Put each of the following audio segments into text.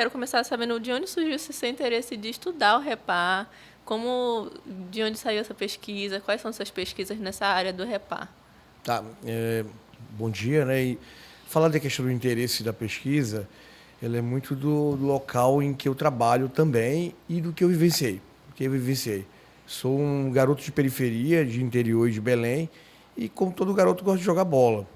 quero começar sabendo de onde surgiu esse seu interesse de estudar o Repar, de onde saiu essa pesquisa, quais são suas pesquisas nessa área do Repar. Tá, bom dia, né? E falar da questão do interesse da pesquisa, ela é muito do local em que eu trabalho também e do que eu vivenciei. Sou um garoto de periferia, de interior e de Belém, e como todo garoto gosto de jogar bola.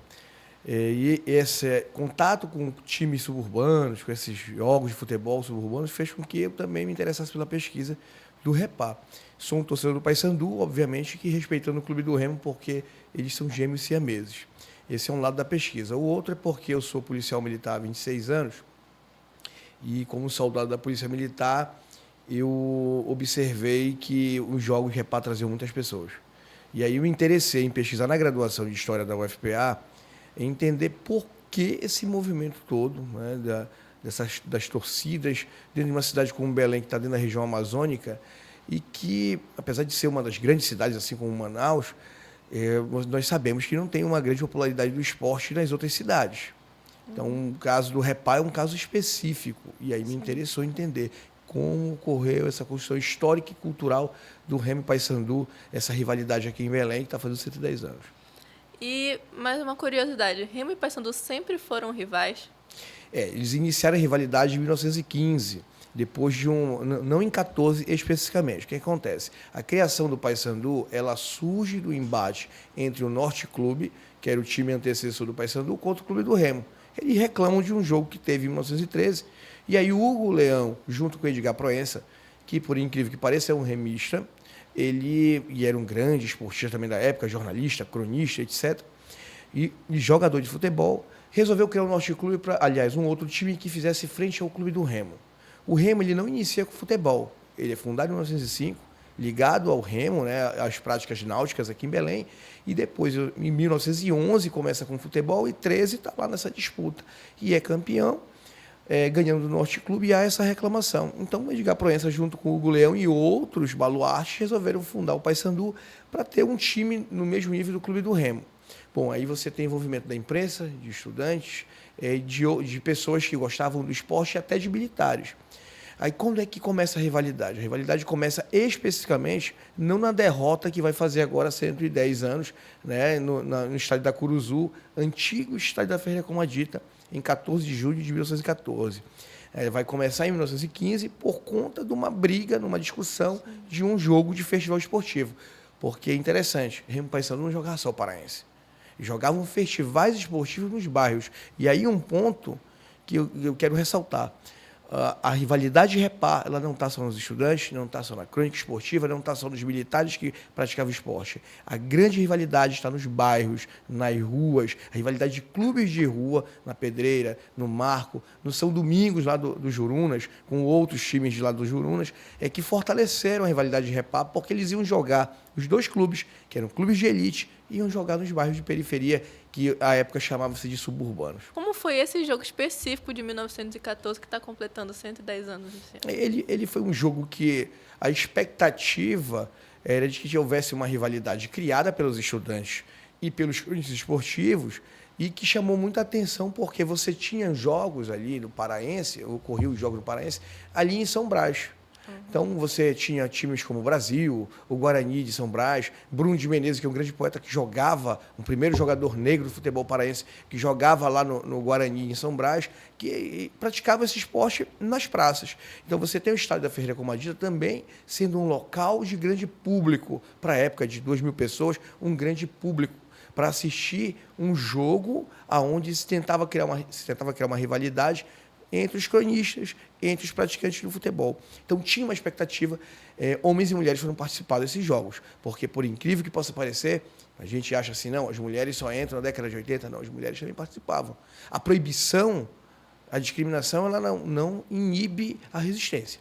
E esse contato com times suburbanos, com esses jogos de futebol suburbanos, fez com que eu também me interessasse pela pesquisa do Repar. Sou um torcedor do Paysandu, obviamente, que respeitando o Clube do Remo, porque eles são gêmeos siameses. Esse é um lado da pesquisa. O outro é porque eu sou policial militar há 26 anos e, como soldado da Polícia Militar, eu observei que os jogos de Repar traziam muitas pessoas. E aí eu me interessei em pesquisar na graduação de História da UFPA, entender por que esse movimento todo, né, das torcidas dentro de uma cidade como Belém, que está dentro da região amazônica, e que, apesar de ser uma das grandes cidades, assim como Manaus, nós sabemos que não tem uma grande popularidade do esporte nas outras cidades. Então, o caso do Repar é um caso específico, e aí me interessou entender como ocorreu essa construção histórica e cultural do Remo e Paysandu, essa rivalidade aqui em Belém, que está fazendo 110 anos. E mais uma curiosidade, Remo e Paysandu sempre foram rivais? Eles iniciaram a rivalidade em 1915, depois de não em 14 especificamente. O que acontece? A criação do Paysandu, ela surge do embate entre o Norte Clube, que era o time antecessor do Paysandu, contra o Clube do Remo. Eles reclamam de um jogo que teve em 1913, e aí o Hugo Leão, junto com o Edgar Proença, que por incrível que pareça é um remista, e era um grande esportista também da época, jornalista, cronista, etc., e jogador de futebol, resolveu criar um Norte Clube, aliás, um outro time que fizesse frente ao Clube do Remo. O Remo ele não inicia com futebol, ele é fundado em 1905, ligado ao Remo, né, às práticas náuticas aqui em Belém, e depois, em 1911, começa com futebol, e 13 está lá nessa disputa, e é campeão, ganhando do Norte Clube, e há essa reclamação. Então, o Edgar Proença, junto com o Hugo Leão e outros baluartes, resolveram fundar o Paysandu para ter um time no mesmo nível do Clube do Remo. Bom, aí você tem envolvimento da imprensa, de estudantes, de pessoas que gostavam do esporte e até de militares. Aí quando é que começa a rivalidade? A rivalidade começa especificamente não na derrota que vai fazer agora 110 anos, né, no estádio da Curuzu, antigo estádio da Ferreira Comadita, em 14 de julho de 1914. Vai começar em 1915 por conta de uma briga, numa discussão de um jogo de festival esportivo. Porque é interessante, Remo e Paysandu não jogava só o paraense. Jogavam festivais esportivos nos bairros. E aí um ponto que eu quero ressaltar. A rivalidade de Repar, ela não está só nos estudantes, não está só na crônica esportiva, não está só nos militares que praticavam esporte. A grande rivalidade está nos bairros, nas ruas, a rivalidade de clubes de rua, na Pedreira, no Marco, no São Domingos, lá do Jurunas, com outros times de lá do Jurunas, que fortaleceram a rivalidade de Repar, porque eles iam jogar, os dois clubes, que eram clubes de elite, iam jogar nos bairros de periferia, que à época chamavam-se de suburbanos. Como foi esse jogo específico de 1914 que está completando 110 anos? Ele foi um jogo que a expectativa era de que houvesse uma rivalidade criada pelos estudantes e pelos clubes esportivos e que chamou muita atenção porque você tinha jogos ali no Paraense, ocorriam os jogos no Paraense, ali em São Brás. Então, você tinha times como o Brasil, o Guarani de São Brás, Bruno de Menezes, que é um grande poeta que jogava, um primeiro jogador negro do futebol paraense, que jogava lá no Guarani, em São Brás, que praticava esse esporte nas praças. Então, você tem o estádio da Ferreira Comadita também sendo um local de grande público, para a época de 2.000 pessoas, um grande público para assistir um jogo onde se tentava criar uma rivalidade entre os cronistas, entre os praticantes do futebol. Então, tinha uma expectativa, homens e mulheres foram participar desses jogos, porque, por incrível que possa parecer, a gente acha assim, não, as mulheres só entram na década de 80, não, as mulheres também participavam. A proibição, a discriminação, ela não inibe a resistência.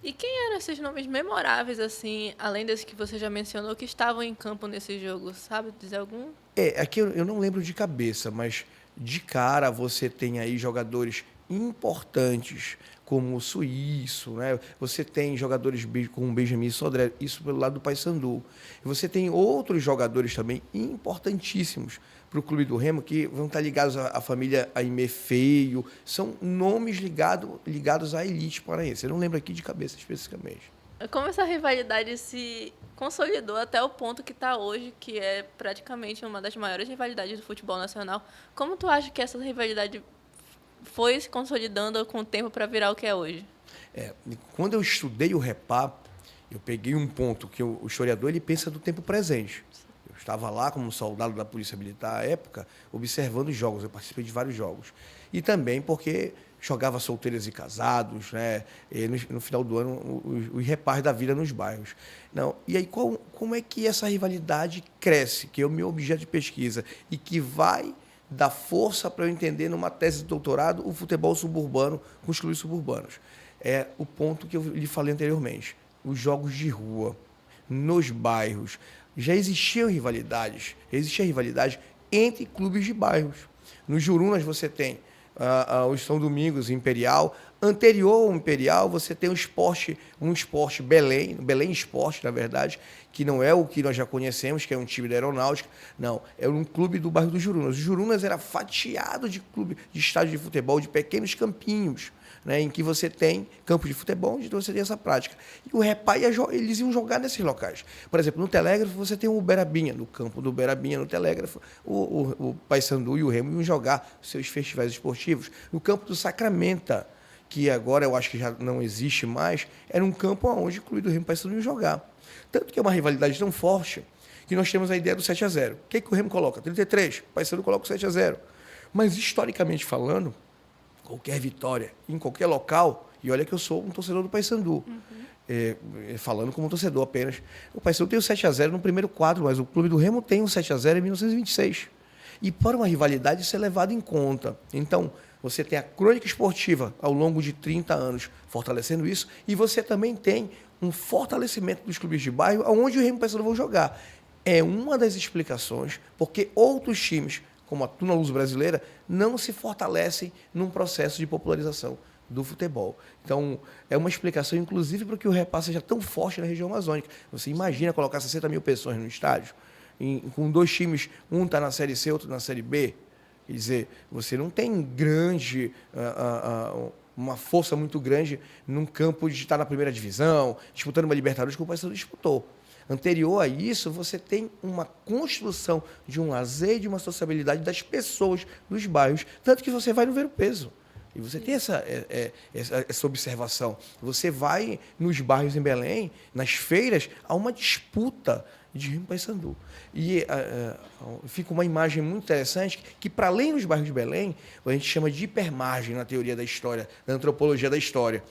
E quem eram esses nomes memoráveis, assim, além desses que você já mencionou, que estavam em campo nesse jogo? Sabe dizer algum? Aqui eu não lembro de cabeça, mas de cara você tem aí jogadores importantes, como o Suíço, né? Você tem jogadores como o Benjamin Sodré, isso pelo lado do Paysandu. E você tem outros jogadores também importantíssimos para o Clube do Remo, que vão estar ligados à família Aimé Feio, são nomes ligados à elite paraense. Eu não lembro aqui de cabeça especificamente. Como essa rivalidade se consolidou até o ponto que está hoje, que é praticamente uma das maiores rivalidades do futebol nacional. Como tu acha que essa rivalidade foi se consolidando com o tempo para virar o que é hoje? Quando eu estudei o Repá, eu peguei um ponto que o historiador ele pensa do tempo presente. Eu estava lá como soldado da Polícia Militar à época, observando os jogos. Eu participei de vários jogos. E também porque jogava solteiros e casados, né? E no final do ano, os repás da vida nos bairros. Não, e aí, como é que essa rivalidade cresce, que é o meu objeto de pesquisa, e que vai dar força para eu entender, numa tese de doutorado, o futebol suburbano com os clubes suburbanos? É o ponto que eu lhe falei anteriormente. Os jogos de rua, nos bairros, já existia rivalidade entre clubes de bairros. Nos Jurunas você tem o São Domingos Imperial. Anterior ao Imperial, você tem um esporte Belém Esporte, na verdade, que não é o que nós já conhecemos, que é um time da aeronáutica. Não, é um clube do bairro dos Jurunas. Os Jurunas era fatiado de clube, de estádio de futebol, de pequenos campinhos, né, em que você tem campo de futebol, onde você tem essa prática. E o Repá, eles iam jogar nesses locais. Por exemplo, no Telégrafo, você tem o Uberabinha, no campo do Uberabinha, no Telégrafo, o Paysandu e o Remo iam jogar seus festivais esportivos. No campo do Sacramento, que agora eu acho que já não existe mais, era um campo onde o Clube do Remo e o Paysandu iam jogar. Tanto que é uma rivalidade tão forte que nós temos a ideia do 7-0. O que o Remo coloca? 33, o Paysandu coloca o 7-0. Mas, historicamente falando, qualquer vitória, em qualquer local, e olha que eu sou um torcedor do Paysandu, falando como torcedor apenas, o Paysandu tem o 7-0 no primeiro quadro, mas o Clube do Remo tem o 7-0 em 1926. E para uma rivalidade isso é levado em conta. Então, você tem a crônica esportiva ao longo de 30 anos fortalecendo isso, e você também tem um fortalecimento dos clubes de bairro, onde o Remo e o Paysandu vão jogar. É uma das explicações porque outros times, como a Tuna Luz Brasileira, não se fortalecem num processo de popularização do futebol. Então, é uma explicação, inclusive, para que o Repá seja tão forte na região amazônica. Você imagina colocar 60 mil pessoas no estádio, com dois times, um está na Série C, outro na Série B. Quer dizer, você não tem uma força muito grande num campo de estar na primeira divisão, disputando uma Libertadores que o Paysandu disputou. Anterior a isso, você tem uma construção de um lazer e de uma sociabilidade das pessoas dos bairros, tanto que você vai no Ver o Peso. E você tem essa observação. Você vai nos bairros em Belém, nas feiras, há uma disputa de Remo e Paysandu. E fica uma imagem muito interessante que, para além dos bairros de Belém, a gente chama de hipermargem na teoria da história, na antropologia da história.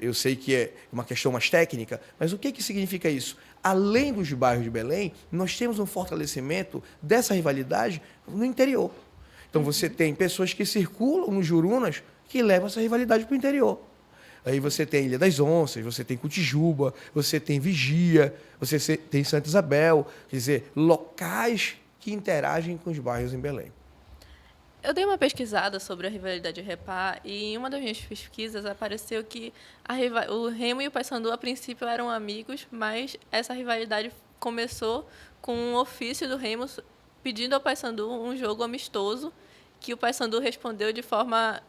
Eu sei que é uma questão mais técnica, mas o que significa isso? Além dos bairros de Belém, nós temos um fortalecimento dessa rivalidade no interior. Então, você tem pessoas que circulam nos Jurunas que levam essa rivalidade para o interior. Aí você tem Ilha das Onças, você tem Cotijuba, você tem Vigia, você tem Santa Isabel, quer dizer, locais que interagem com os bairros em Belém. Eu dei uma pesquisada sobre a rivalidade Repá e em uma das minhas pesquisas apareceu que o Remo e o Paysandu, a princípio, eram amigos, mas essa rivalidade começou com um ofício do Remo pedindo ao Paysandu um jogo amistoso, que o Paysandu respondeu de forma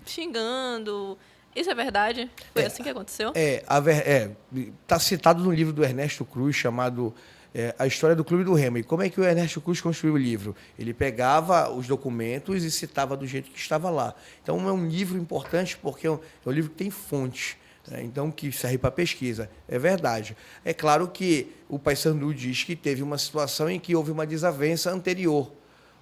xingando. Isso é verdade? Foi assim que aconteceu? Está citado no livro do Ernesto Cruz, chamado A História do Clube do Remo. E como é que o Ernesto Cruz construiu o livro? Ele pegava os documentos e citava do jeito que estava lá. Então, é um livro importante porque é um livro que tem fontes, né? Então, que serve para pesquisa. É verdade. É claro que o Paysandu diz que teve uma situação em que houve uma desavença anterior,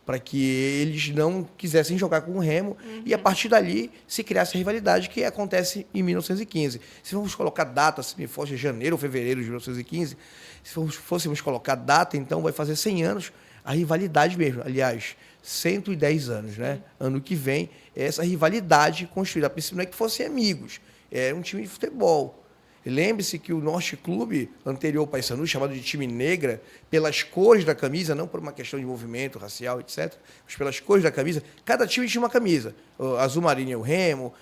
para que eles não quisessem jogar com o Remo, e a partir dali se criasse a rivalidade que acontece em 1915. Se vamos colocar data, se me fosse janeiro ou fevereiro de 1915, se fôssemos colocar data, então vai fazer 100 anos a rivalidade mesmo. Aliás, 110 anos, né? Ano que vem, essa rivalidade construída. A princípio não é que fossem amigos, era um time de futebol. Lembre-se que o Norte Clube, anterior ao Paysandu, chamado de time negra, pelas cores da camisa, não por uma questão de movimento racial, etc., mas pelas cores da camisa, cada time tinha uma camisa. O azul marinho é o Remo,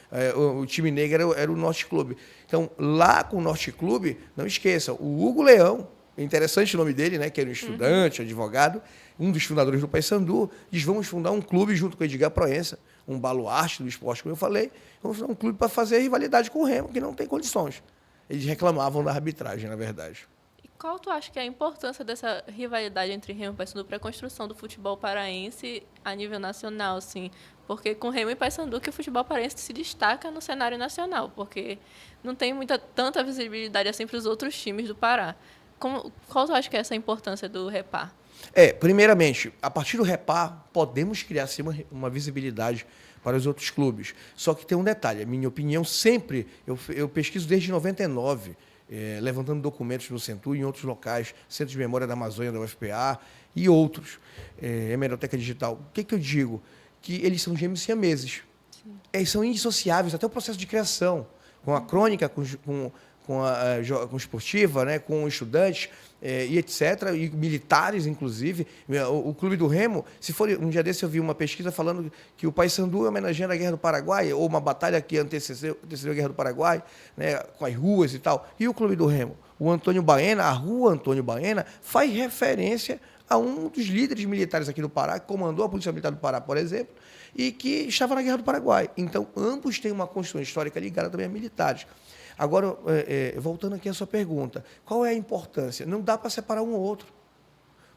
o time negro era o Norte Clube. Então, lá com o Norte Clube, não esqueça, o Hugo Leão, interessante o nome dele, né, que era um estudante, advogado, um dos fundadores do Paysandu, diz: vamos fundar um clube junto com o Edgar Proença, um baluarte do esporte, como eu falei, vamos fundar um clube para fazer rivalidade com o Remo, que não tem condições. Eles reclamavam da arbitragem, na verdade. E qual tu acha que é a importância dessa rivalidade entre Remo e Paysandu para a construção do futebol paraense a nível nacional, assim? Porque com Remo e Paysandu que o futebol paraense se destaca no cenário nacional, porque não tem tanta visibilidade assim para os outros times do Pará. Qual tu acha que é essa importância do Repar? Primeiramente, a partir do Repar, podemos criar sim uma visibilidade para os outros clubes. Só que tem um detalhe, a minha opinião sempre, eu pesquiso desde 99, levantando documentos no Centur e em outros locais, Centro de Memória da Amazônia, da UFPA e outros, Hemeroteca Digital. O que eu digo? Que eles são gêmeos siameses. Eles são indissociáveis, até o processo de criação, com a crônica, com a esportiva, né, com estudantes e etc., e militares, inclusive. O Clube do Remo, se for um dia desse eu vi uma pesquisa falando que o Paysandu homenageando a Guerra do Paraguai, ou uma batalha que antecedeu a Guerra do Paraguai, né, com as ruas e tal. E o Clube do Remo? O Antônio Baena, a rua Antônio Baena, faz referência a um dos líderes militares aqui do Pará, que comandou a Polícia Militar do Pará, por exemplo, e que estava na Guerra do Paraguai. Então, ambos têm uma construção histórica ligada também a militares. Agora, voltando aqui à sua pergunta, qual é a importância? Não dá para separar um ou outro.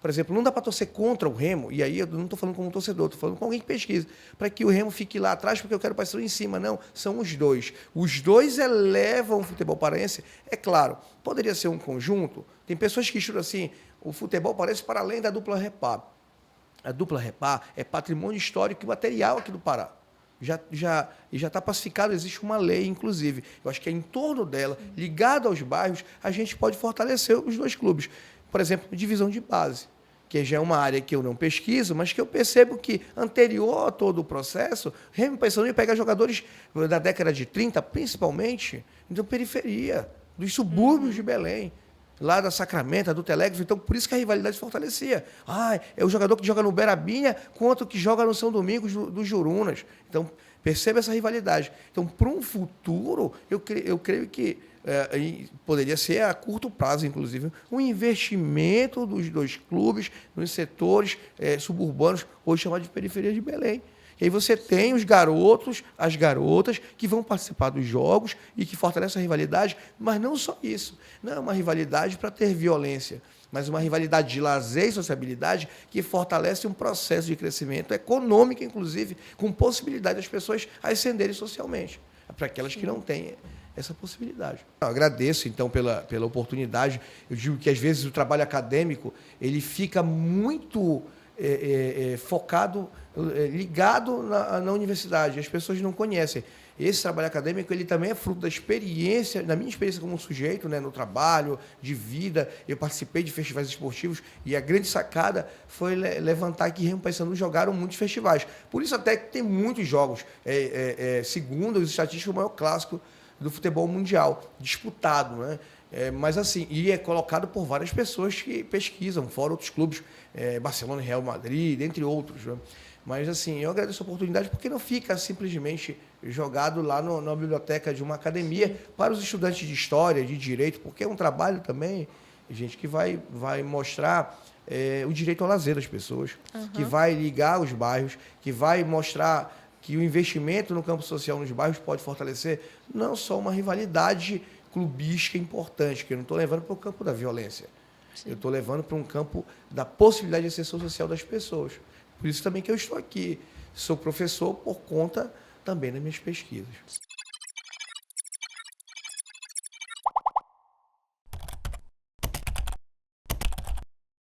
Por exemplo, não dá para torcer contra o Remo, e aí eu não estou falando como torcedor, estou falando com alguém que pesquisa, para que o Remo fique lá atrás porque eu quero o Paysandu em cima. Não, são os dois. Os dois elevam o futebol paraense. É claro, poderia ser um conjunto. Tem pessoas que estudam assim, o futebol paraense para além da dupla Repar. A dupla Repar é patrimônio histórico e material aqui do Pará. Já está pacificado, existe uma lei, inclusive. Eu acho que é em torno dela, ligado aos bairros, a gente pode fortalecer os dois clubes. Por exemplo, divisão de base, que já é uma área que eu não pesquiso, mas que eu percebo que, anterior a todo o processo, Remo e Paysandu ia pegar jogadores da década de 30, principalmente, da periferia, dos subúrbios de Belém, lá da Sacramento, do Telégrafo. Então, por isso que a rivalidade se fortalecia. É o jogador que joga no Berabinha contra o que joga no São Domingos dos Jurunas. Então, perceba essa rivalidade. Então, para um futuro, eu creio que poderia ser a curto prazo, inclusive, um investimento dos dois clubes nos setores suburbanos, hoje chamados de periferia de Belém. E aí você tem os garotos, as garotas, que vão participar dos jogos e que fortalecem a rivalidade, mas não só isso. Não é uma rivalidade para ter violência, mas uma rivalidade de lazer e sociabilidade que fortalece um processo de crescimento econômico, inclusive, com possibilidade das pessoas ascenderem socialmente, para aquelas que não têm essa possibilidade. Eu agradeço, então, pela oportunidade. Eu digo que, às vezes, o trabalho acadêmico ele fica muito focado, ligado na universidade. As pessoas não conhecem. Esse trabalho acadêmico ele também é fruto da experiência, da minha experiência como sujeito, né, no trabalho, de vida. Eu participei de festivais esportivos e a grande sacada foi levantar que Remo e Paysandu jogaram muitos festivais. Por isso até que tem muitos jogos. Segundo os estatísticos, o maior clássico do futebol mundial, disputado, né? Mas assim, e é colocado por várias pessoas que pesquisam, fora outros clubes, Barcelona e Real Madrid, dentre outros, né? Mas assim, eu agradeço a oportunidade porque não fica simplesmente jogado lá na biblioteca de uma academia para os estudantes de história, de direito, porque é um trabalho também, gente, que vai mostrar o direito ao lazer das pessoas, que vai ligar os bairros, que vai mostrar que o investimento no campo social nos bairros pode fortalecer não só uma rivalidade clubística importante, que eu não estou levando para o campo da violência. Sim. Eu estou levando para um campo da possibilidade de ascensão social das pessoas. Por isso também que eu estou aqui. Sou professor por conta também das minhas pesquisas.